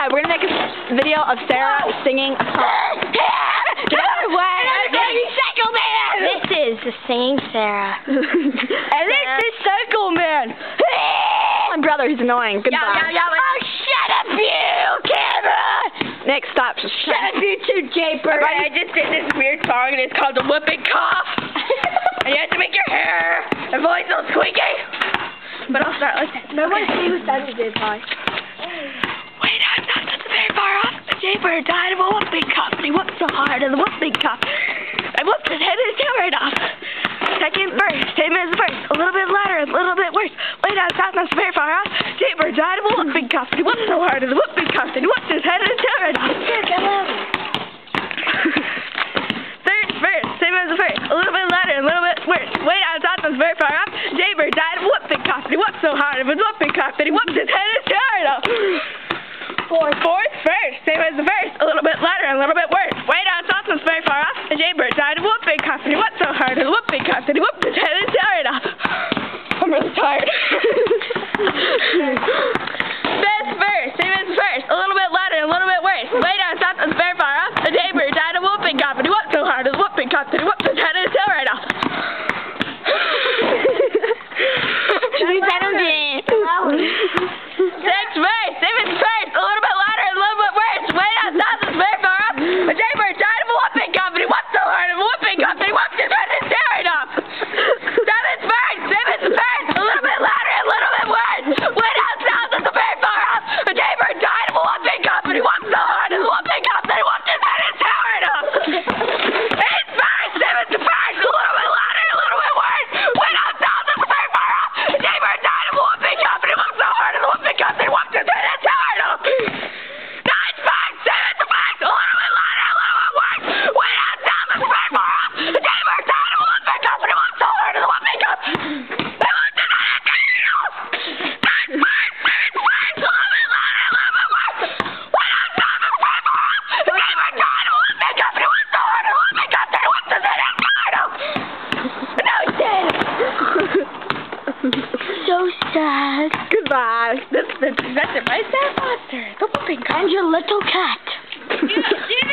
Hi, we're gonna make a video of Sarah singing a song. Get out of the way! Psycho Man! This is the singing Sarah. And this is Psycho Man! My brother, he's annoying. Goodbye. Oh, shut up, you camera! Nick, stop. Shut up, you two J-Bird. I just did this weird song, and it's called The Whooping Cough. And you have to make your hair and voice all squeaky. But I'll start like that. I want to see who started this song. Wait, I'm not just very far off. A J-Bird died of a whooping cough, and he whooped so hard in the whooping cough. I whooped his head and his tail right off. Second verse, same as the first, a little bit louder, a little bit worse. Way down south, not so very far off. J-Bird died of a whooping cough, and he whooped so hard in the whooping cough, and he whooped his head and his tail right off. Third verse, same as the first, a little bit louder, a little bit worse. Way down south, not so very far off. J-Bird died of a whooping cough, and he whooped so hard in his whooping cough, and he whooped his head and his tail right off. Fourth verse, same as the first, a little bit louder, a little bit worse. Way down south, not so very far off. A J-Bird died of a whooping cough, and he whooped so hard in the whooping cough, and he whooped his head and his tail right off. I'm really tired. Fifth verse, same as the first, a little bit louder, a little bit worse. Way down south, not so very far off. A J-Bird died of a whooping cough, and he whooped so hard in the whooping cough, and he whooped his head and his tail right off. Sixth verse, same as the first, a little bit louder, a little bit worse. Way down south, not so very far off. A J-Bird died of a whooping cough, and he whooped so hard in the whooping cough, and he whooped his head and his tail right off. Seventh verse, same as the first, a little bit louder, a little bit worse. Way down south, not so very far off. A J-Bird died of a whooping cough, and he whooped so hard in the whooping cough, and he whooped his head and his tail right off. Eighth verse, same as the first, a little bit louder, a little bit worse. Way down south, not so very far off. A J-Bird died of a whooping cough, and he whooped so hard in the whooping cough, and he whooped his head and his tail right off. Ninth verse, same as the first, a little bit louder, a little bit worse. Way down south, not so very far off. A J-Bird died of a whooping cough, and he whooped so hard in the whooping cough. So sad. Goodbye. That's it, my sad monster. The whooping cough. And your little cat. Yeah.